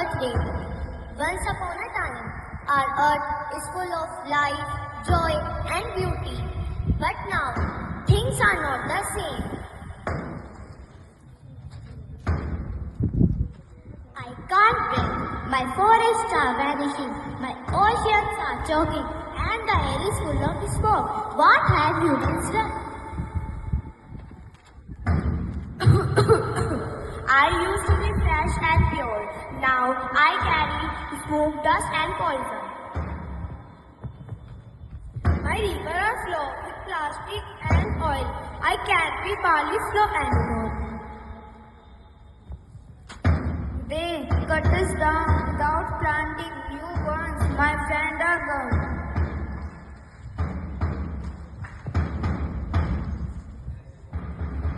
Earth Day. Once upon a time, our Earth is full of life, joy and beauty. But now, things are not the same. I can't breathe. My forests are vanishing. My oceans are choking. And the air is full of smoke. What have humans done? I used to be fresh and pure. Now I carry smoke, dust and poison. My river are flow with plastic and oil. I can't be barley flow anymore. They cut us down without planting new ones. My friends are gone.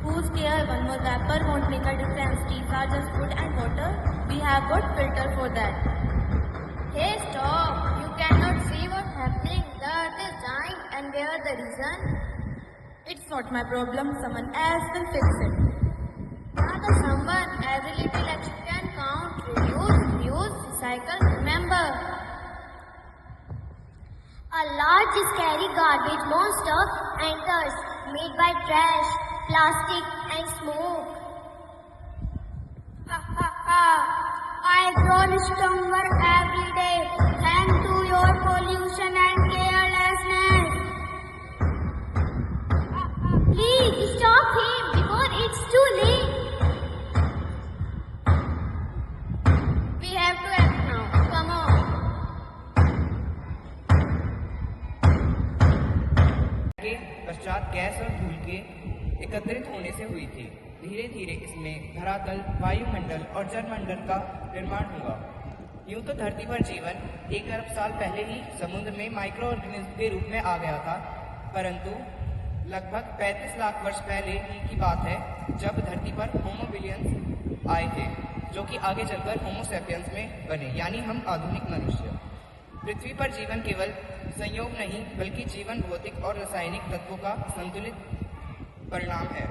Who's care? One more wrapper won't make a difference. These are just food and water. We have got filter for that. Hey, stop! You cannot see what's happening. The earth is dying, and where the reason? It's not my problem. Someone else will fix it. The someone, every little action can count. Reduce, recycle, remember. A large scary garbage monster enters, made by trash, plastic and smoke. Ha ha ha! I grow stronger every day thanks to your pollution and carelessness. Please stop him before it's too late. We have to act now. Come on. के पश्चात gas और धूल के एकत्रित होने से हुई थी। धीरे धीरे इसमें धरातल, वायुमंडल और जलमंडल का निर्माण हुआ। यूं तो धरती पर जीवन 1 अरब साल पहले ही समुद्र में माइक्रो ऑर्गेनिज्म के रूप में आ गया था, परंतु लगभग 35 लाख वर्ष पहले की बात है जब धरती पर होमोबिलियंस आए थे, जो कि आगे चलकर होमो सैपियंस में बने, यानी हम आधुनिक मनुष्य। पृथ्वी पर जीवन केवल संयोग नहीं बल्कि जीवन भौतिक और रासायनिक तत्वों का संतुलित परिणाम है।